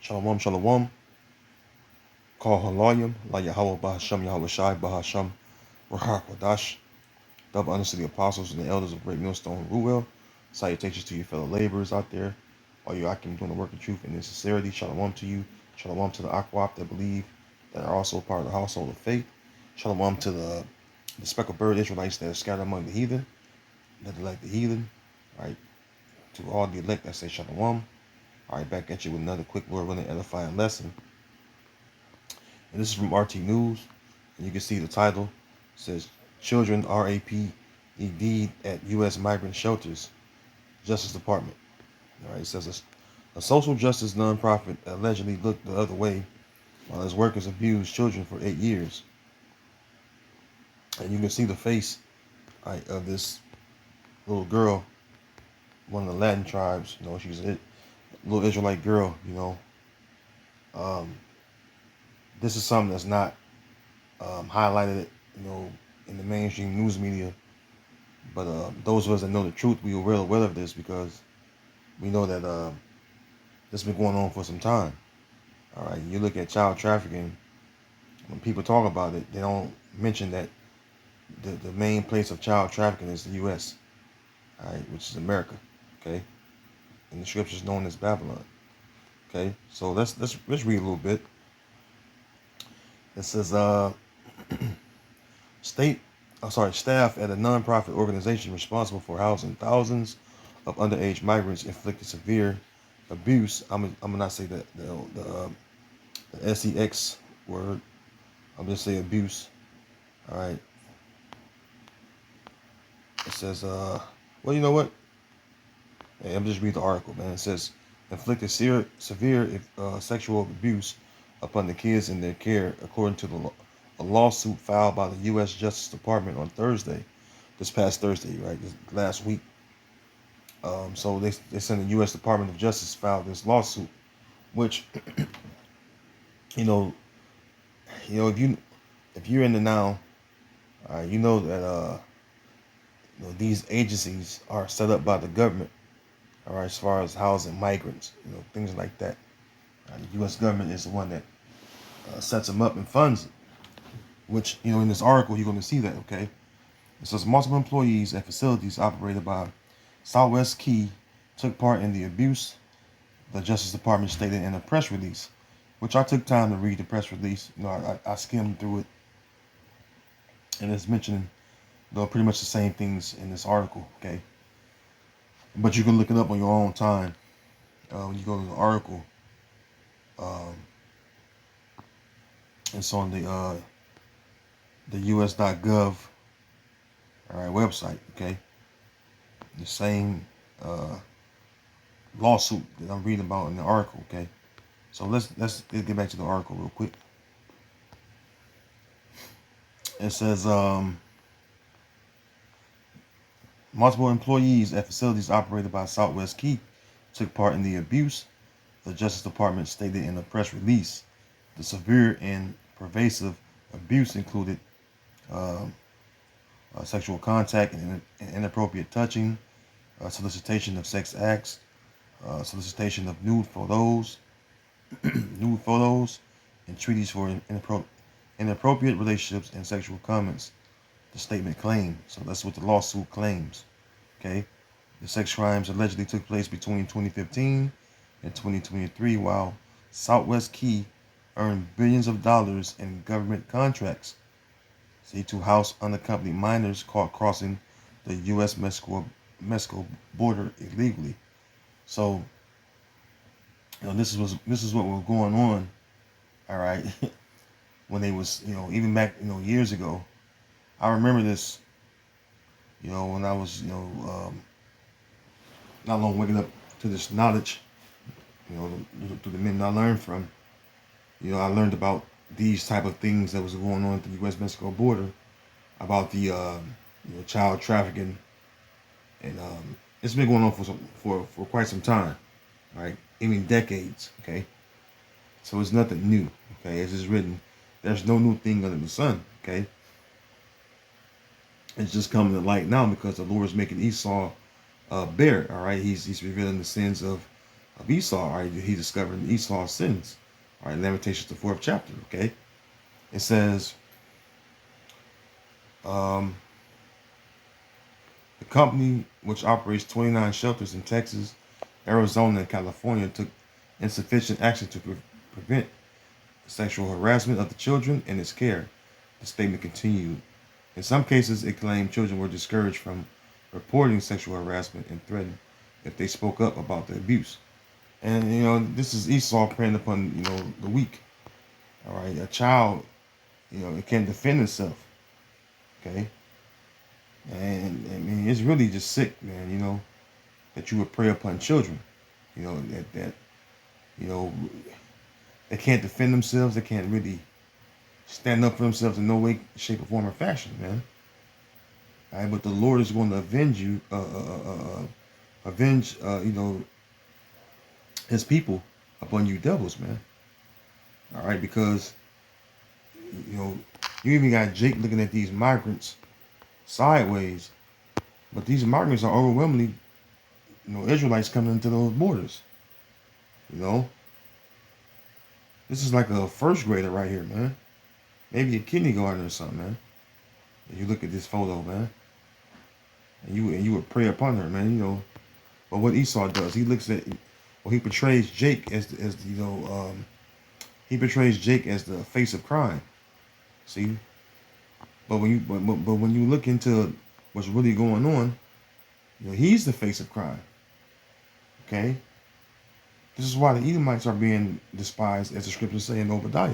Shalom, shalom. Call Halayim, La Yahweh Bahasham Yahweh Shai Bahasham Rahak Wadash. Double honors to the apostles and the elders of Great Millstone Ruel. Salutations to your fellow laborers out there. All you Akim doing the work of truth and in sincerity. Shalom to you. Shalom to the Akwap that believe that are also part of the household of faith. Shalom to the speckled bird Israelites that are scattered among the heathen, that elect the heathen. All right. To all the elect that say Shalom. All right, back at you with another quick word with an edifying lesson. And this is from RT News. And you can see the title. It says, Children RAP at U.S. migrant shelters, Justice Department. All right, it says a social justice nonprofit allegedly looked the other way while its workers abused children for 8 years. And you can see the face of this little girl, one of the Latin tribes. You know, she's a little Israelite girl, you know. This is something that's not highlighted, you know, in the mainstream news media. But those of us that know the truth, we are well aware of this because we know that this has been going on for some time. All right, you look at child trafficking. When people talk about it, they don't mention that the main place of child trafficking is the U.S. All right, which is America. Okay, in the scriptures known as Babylon. Okay, so let's read a little bit. It says staff at a nonprofit organization responsible for housing thousands of underage migrants inflicted severe abuse. I'm gonna not say the sex word. I'm just say abuse. All right. It says well, you know what? Hey, I'm just read the article, man. It says inflicted severe sexual abuse upon the kids in their care, according to a lawsuit filed by the U.S. Justice Department on Thursday, this past Thursday, right, this last week. So they sent the U.S. Department of Justice filed this lawsuit, which you know, if you're in the now, you know that you know, these agencies are set up by the government, all right, as far as housing migrants, you know, things like that. The U.S. government is the one that sets them up and funds it, which, you know, in this article, you're going to see that, okay? It says multiple employees at facilities operated by Southwest Key took part in the abuse, the Justice Department stated in a press release, which I took time to read the press release. You know, I skimmed through it, and it's mentioning, you know, pretty much the same things in this article, okay? But you can look it up on your own time. When you go to the article, um, it's on the US.gov, all right, website, okay? The same lawsuit that I'm reading about in the article, okay? So let's get back to the article real quick. It says multiple employees at facilities operated by Southwest Key took part in the abuse, the Justice Department stated in a press release. The severe and pervasive abuse included sexual contact and inappropriate touching, solicitation of sex acts, solicitation of nude photos, entreaties for inappropriate relationships and sexual comments. The statement claimed. So that's what the lawsuit claims. Okay, the sex crimes allegedly took place between 2015 and 2023, while Southwest Key earned billions of dollars in government contracts. See, to house unaccompanied minors caught crossing the U.S. Mexico border illegally. So, you know, this is what was going on. All right, when they was, you know, even back, you know, years ago. I remember this, you know, when I was, you know, not long waking up to this knowledge, you know, through the men I learned from. You know, I learned about these type of things that was going on at the U.S.-Mexico border, about the you know, child trafficking, and it's been going on for quite some time, right? Even decades. Okay, so it's nothing new. Okay, as it's written, there's no new thing under the sun. Okay, it's just coming to light now because the Lord is making Esau bare. All right, he's revealing the sins of of Esau. All right, he discovered Esau's sins. All right, Lamentations, the 4th chapter. Okay, it says, um, the company, which operates 29 shelters in Texas, Arizona, and California, took insufficient action to prevent sexual harassment of the children in its care. The statement continued. In some cases, it claimed children were discouraged from reporting sexual harassment and threatened if they spoke up about the abuse. And this is Esau preying upon the weak. All right, a child, it can't defend itself. Okay, and I mean it's really just sick, man. That you would prey upon children. That you know they can't defend themselves. They can't really stand up for themselves in no way, shape, or form, or fashion, man. All right, but the Lord is going to avenge you, avenge, His people upon you devils, man. All right, because you even got Jake looking at these migrants sideways, but these migrants are overwhelmingly, Israelites coming into those borders. This is like a first grader right here, man. Maybe a kindergarten or something, man. If you look at this photo, man, and you would pray upon her, man. But what Esau does, he looks at, he portrays Jake as he portrays Jake as the face of crime. See, but when you look into what's really going on, he's the face of crime. Okay, this is why the Edomites are being despised, as the scriptures say in Obadiah.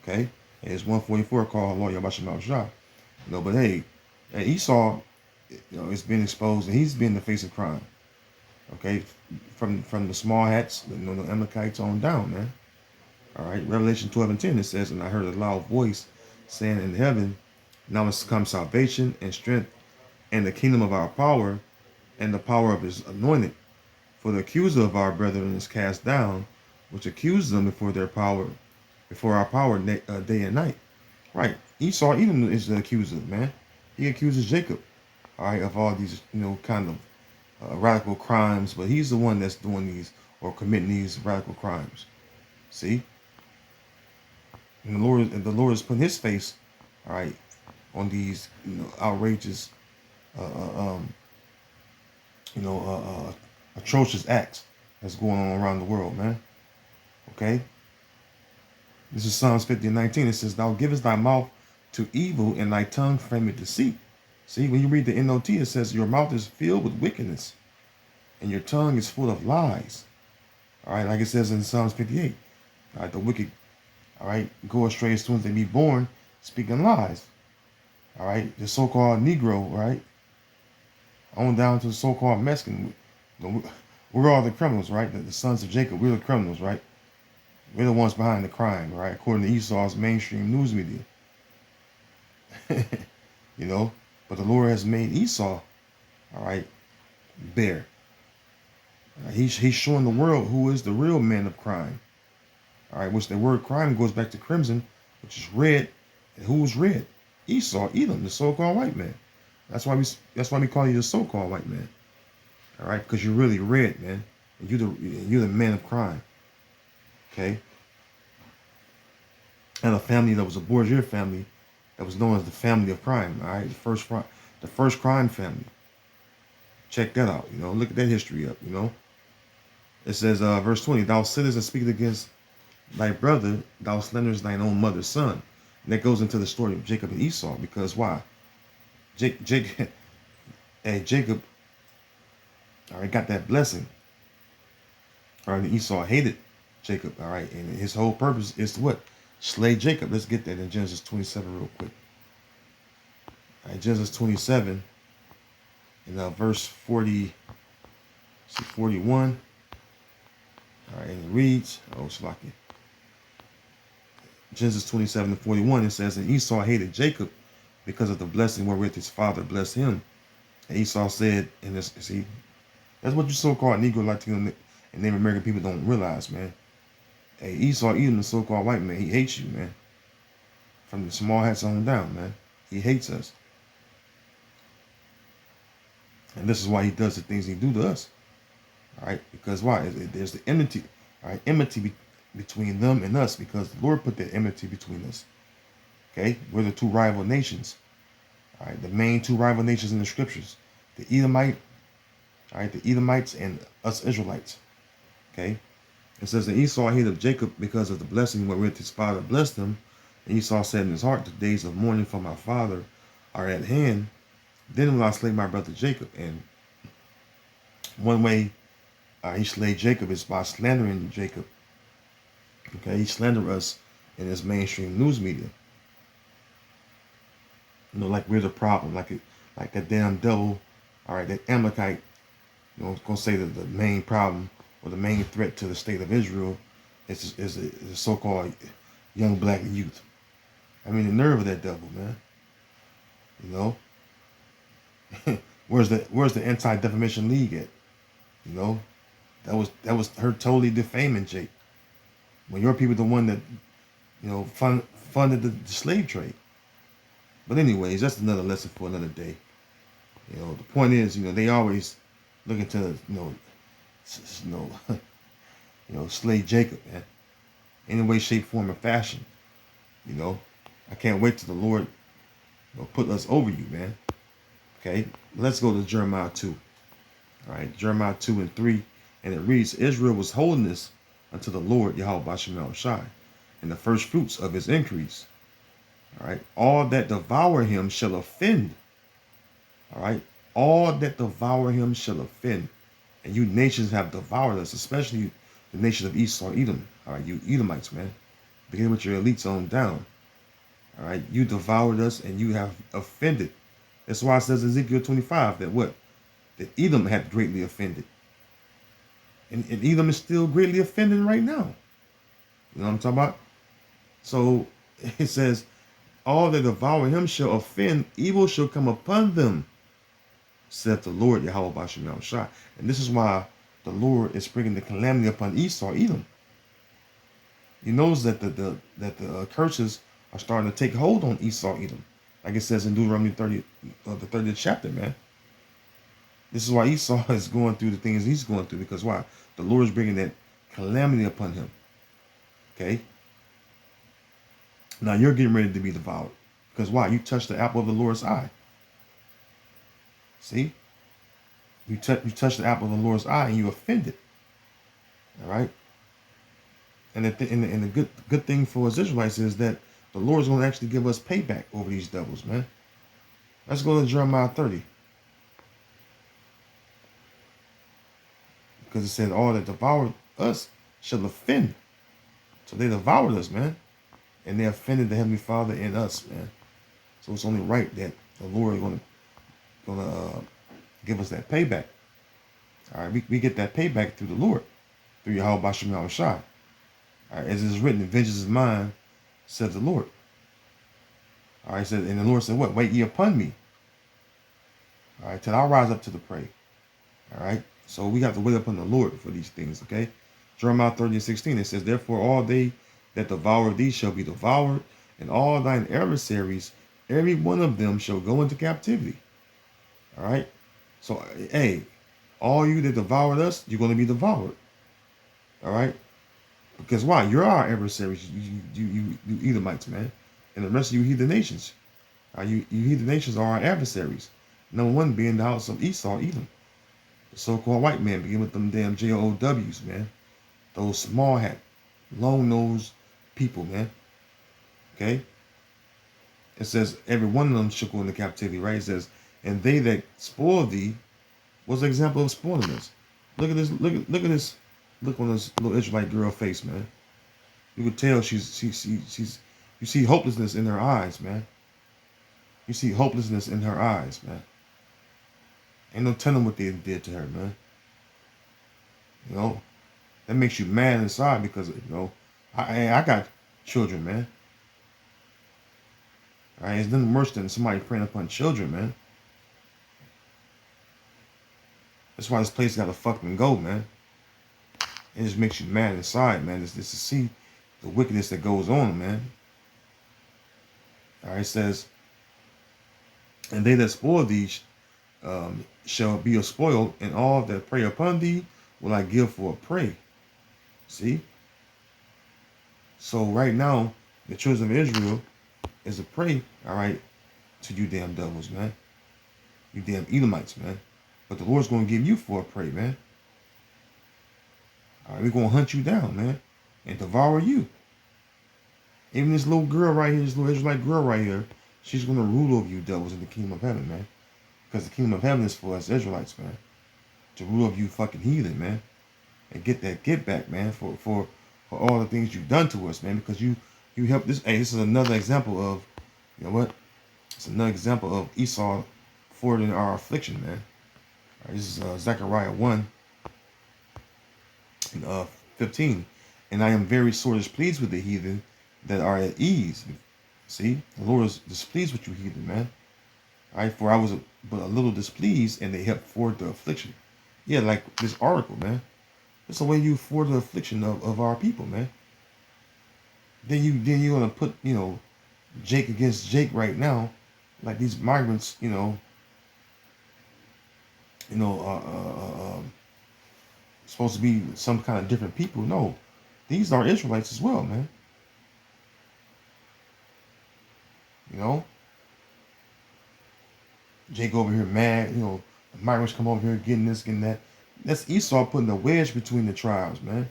Okay, and it's 144 called Lord Yabashim Shah. But hey, Esau, it's been exposed, and he's been the face of crime. Okay, from the small hats, the Amalekites on down, man. All right, Revelation 12:10, it says, and I heard a loud voice saying in heaven, now has come salvation and strength and the kingdom of our power and the power of his anointed. For the accuser of our brethren is cast down, which accused them before our power day and night. Right, Esau Edom is the accuser, man. He accuses Jacob, all right, of all these, kind of radical crimes, but he's the one that's doing these or committing these radical crimes. See? And the Lord is putting his face, all right, on these, outrageous, atrocious acts that's going on around the world, man. Okay? This is Psalms 50:19. It says, thou givest thy mouth to evil and thy tongue frameth deceit. See, when you read the NOT, it says your mouth is filled with wickedness and your tongue is full of lies. All right, like it says in Psalms 58. All right, the wicked, all right, go astray as soon as they be born, speaking lies. All right, the so-called Negro, right, on down to the so-called Mexican. We're all the criminals, right? The sons of Jacob, we're the criminals, right? We're the ones behind the crime, right? According to Esau's mainstream news media. But the Lord has made Esau, all right, bare. He's showing the world who is the real man of crime. All right, which the word crime goes back to crimson, which is red. And who's red? Esau, Edom, the so-called white man. That's why we call you the so-called white man. All right, because you're really red, man. And you're the man of crime. Okay. And a family that was a bourgeois family that was known as the family of crime. All right, the first crime family. Check that out. Look at that history up. It says, verse 20, thou sittest and speakest against thy brother, thou slanderest thine own mother's son. And that goes into the story of Jacob and Esau, because why? Jacob, all right, got that blessing. All right, and Esau hated Jacob, all right, and his whole purpose is to what? Slay Jacob. Let's get that in Genesis 27 real quick. All right, Genesis 27, and verse 41. All right, and it reads, Shalaki. Genesis 27:41, it says, and Esau hated Jacob because of the blessing wherewith his father blessed him. And Esau said, and this, see, that's what you so-called Negro, Latino, and Native American people don't realize, man. Hey, Esau, Edom, the so-called white man, he hates you, man. From the small hats on down, man. He hates us. And this is why he does the things he do to us. All right, because why? There's the enmity, all right, enmity between them and us, because the Lord put that enmity between us. Okay, we're the two rival nations. All right, the main two rival nations in the scriptures, the Edomite, all right, the Edomites and us Israelites. Okay, it says that Esau hated Jacob because of the blessing wherewith his father blessed him, and Esau said in his heart, the days of mourning for my father are at hand. Then will I slay my brother Jacob. And one way he slayed Jacob is by slandering Jacob. Okay, he slandered us in his mainstream news media. You know, like we're the problem, like that damn devil, all right, that Amalekite, you know, gonna say that the main problem or the main threat to the state of Israel is the so-called young black youth. I mean, the nerve of that devil, man. You know, where's the Anti-Defamation League at? You know, that was her totally defaming Jake. When your people the one that, you know, funded the slave trade. But anyways, that's another lesson for another day. You know, the point is, you know, they always looking to, you know, you know, slay Jacob, man. Any way, shape, form, or fashion. You know, I can't wait till the Lord, you know, put us over you, man. Okay, let's go to Jeremiah 2. All right, Jeremiah 2 and 3, and it reads, Israel was holiness unto the Lord Yahweh Basham Shai, and the first fruits of his increase. All right, all that devour him shall offend. All right, all that devour him shall offend. And you nations have devoured us, especially the nation of Esau, Edom. All right, you Edomites, man. Begin with your elites on down. All right, you devoured us and you have offended. That's why it says in Ezekiel 25 that what? That Edom had greatly offended. And Edom is still greatly offending right now. You know what I'm talking about? So it says, all that devour him shall offend, evil shall come upon them, saith the Lord Yahweh Basham Shai. And this is why the Lord is bringing the calamity upon Esau, Edom. You notice that the curses are starting to take hold on Esau, Edom, like it says in Deuteronomy 30, the 30th chapter, man. This is why Esau is going through the things he's going through, because why? The Lord is bringing that calamity upon him. Okay? Now you're getting ready to be devoured. Because why? You touched the apple of the Lord's eye. See? You touched the apple of the Lord's eye and you offended. All right? And the good thing for us Israelites is that the Lord's going to actually give us payback over these devils, man. Let's go to Jeremiah 30. Because it said, all that devoured us shall offend. So they devoured us, man. And they offended the Heavenly Father and us, man. So it's only right that the Lord is gonna give us that payback. All right, we get that payback through the Lord, through Yahweh Basham Shai. All right, as it is written, vengeance is mine, says the Lord. All right, said, and the Lord said, what? Wait ye upon me. All right, till I rise up to the prey. All right, so we have to wait upon the Lord for these things, okay? Jeremiah 30 and 16, it says, therefore all they that devour thee shall be devoured, and all thine adversaries, every one of them shall go into captivity. All right, so hey, all you that devoured us, you're going to be devoured. All right, because why? You're our adversaries, you Edomites, man, and the rest of you heathen nations. You heathen nations are our adversaries. Number one being the house of Esau, Edom. The so-called white man, begin with them damn JOWs, man. Those small hat, long-nosed people, man. Okay? It says every one of them shall go into captivity, right? It says, and they that spoil thee, what's the example of spoiling us? Look at this, look at this, look on this little Israelite girl face, man. You could tell she's you see hopelessness in her eyes, man. You see hopelessness in her eyes, man. Ain't no telling what they did to her, man. You know, that makes you mad inside because, you know, I got children, man. All right, it's nothing worse than somebody preying upon children, man. That's why this place got to fucking go, man. It just makes you mad inside, man. Just to see the wickedness that goes on, man. All right, it says, and they that spoil thee shall be a spoil, and all that prey upon thee, will I give for a prey. See? So right now, the children of Israel is a prey, all right, to you damn devils, man. You damn Edomites, man. But the Lord's going to give you for a prey, man. All right, we're going to hunt you down, man, and devour you. Even this little girl right here, this little Israelite girl right here, she's going to rule over you devils in the kingdom of heaven, man. Because the kingdom of heaven is for us Israelites, man. To rule over you fucking heathen, man. And get that get back, man, for all the things you've done to us, man. Because you helped this. Hey, this is another example of, you know what? It's another example of Esau forwarding our affliction, man. All right, this is Zechariah 1 and 15. And I am very sore displeased with the heathen that are at ease. See, the Lord is displeased with you, heathen, man. All right, for I was but a little displeased, and they helped forward the affliction. Yeah, like this article, man. That's the way you forward the affliction of our people, man. Then you're gonna put, you know, Jake against Jake right now, like these migrants, supposed to be some kind of different people. No, these are Israelites as well, man. You know, Jake over here mad. You know, the migrants come over here getting this, getting that. That's Esau putting a wedge between the tribes, man.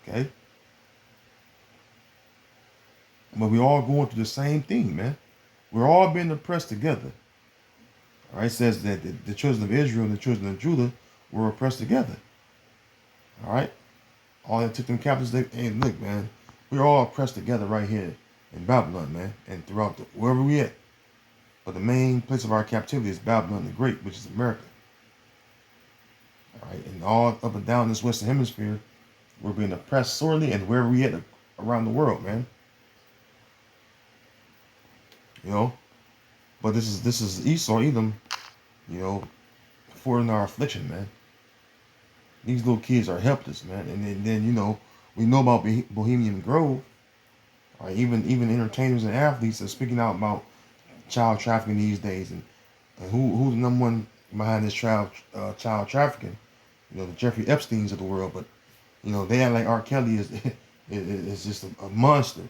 Okay, but we all going through the same thing, man. We're all being oppressed together. All right, it says that the children of Israel and the children of Judah were oppressed together. All right, all that took them captives. Hey, look, man, we're all oppressed together right here in Babylon, man, and throughout wherever we at. But the main place of our captivity is Babylon the Great, which is America. All right, and all up and down this Western Hemisphere, we're being oppressed sorely, and wherever we at around the world, man. You know, but this is Esau, Edom, you know, forwarding our affliction, man. These little kids are helpless, man. And then you know, we know about Bohemian Grove. All right, even entertainers and athletes are speaking out about child trafficking these days, and who's the number one behind this child trafficking? You know, the Jeffrey Epsteins of the world. But you know, they act like R. Kelly is just a monster.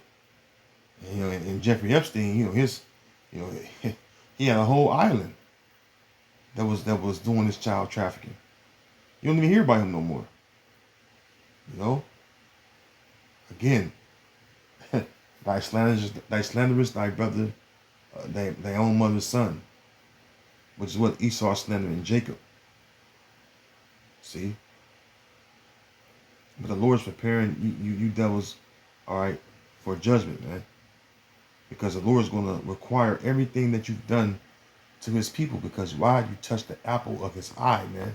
And, you know, and Jeffrey Epstein, you know, he had a whole island that was doing this child trafficking. You don't even hear about him no more. You know, again, thy slanderous thy brother, thy own mother's son, which is what Esau slandering Jacob. See, but the Lord's preparing you devils, all right, for judgment, man. Because the Lord is going to require everything that you've done to his people. Because why? You touched the apple of his eye, man.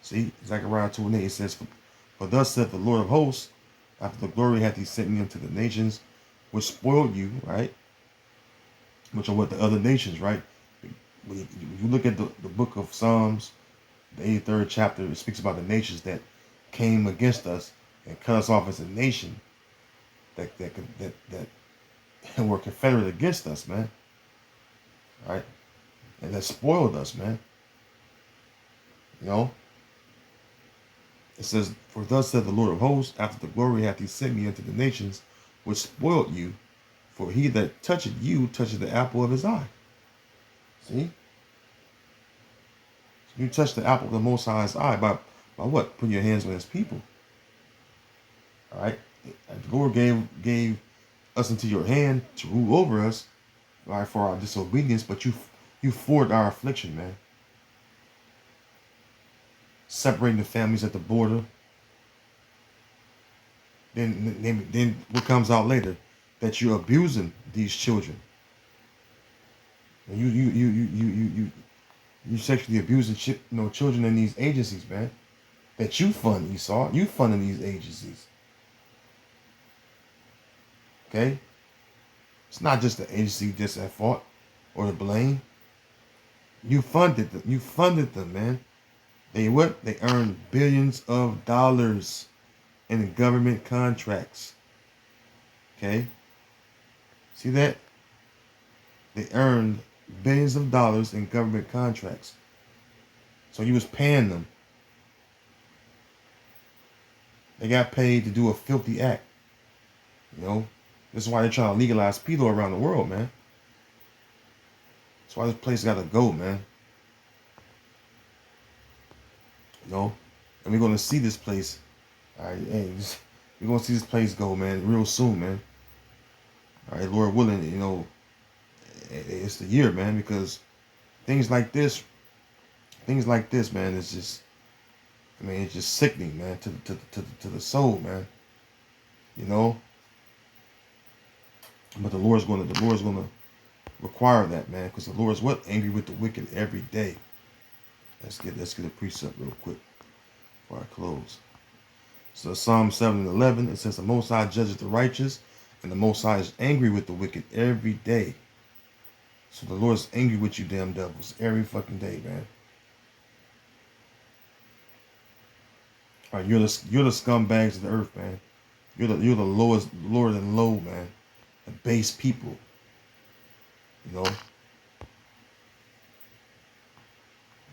See, Zechariah 2:8, it says, for thus saith the Lord of hosts, after the glory hath he sent me unto the nations, which spoiled you, right? Which are what the other nations, right? When you look at the book of Psalms, the 83rd chapter, it speaks about the nations that came against us and cut us off as a nation that were confederate against us, man. Right? And that spoiled us, man. You know? It says, for thus said the Lord of hosts, after the glory hath he sent me unto the nations, which spoiled you, for he that toucheth you toucheth the apple of his eye. See? You touch the apple of the Most High's eye by what? Putting your hands on his people. All right? The Lord gave us into your hand to rule over us, right, for our disobedience, but you forward our affliction, man. Separating the families at the border. Then what comes out later? That you're abusing these children. And you sexually abusing children in these agencies, man. That you fund, Esau. You funding these agencies. Okay? It's not just the agency that's at fault or to blame. You funded them. You funded them, man. They what? They earned billions of dollars in government contracts. Okay? See that? They earned billions of dollars in government contracts. So you was paying them. They got paid to do a filthy act. You know, this is why they're trying to legalize pedo around the world, man. That's why this place got to go, man. You know, and we're gonna see this place. All right, hey, we're gonna see this place go, man, real soon, man. All right, Lord willing, you know, it's the year, man, because things like this, man, it's just, I mean, it's just sickening, man, to the soul, man. You know, but the Lord's gonna require that, man, because the Lord's what? Angry with the wicked every day. Let's get a precept real quick before I close. So Psalm 7 and 11, it says, the Most High judges the righteous, and the Most High is angry with the wicked every day. So the Lord's angry with you, damn devils, every fucking day, man. All right, you're the scumbags of the earth, man. You're the lowest, lower than low, man. The base people, you know.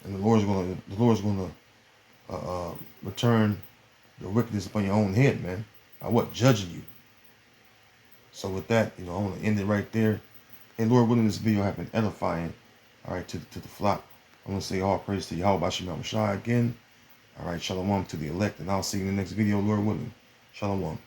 And the Lord's gonna return the wickedness upon your own head, man. By what? Judging you. So with that, you know, I want to end it right there. And Lord willing, this video has been edifying, all right, to the flock. I want to say all praise to Yahweh Shem Shai again. All right, shalom to the elect, and I'll see you in the next video, Lord willing. Shalom.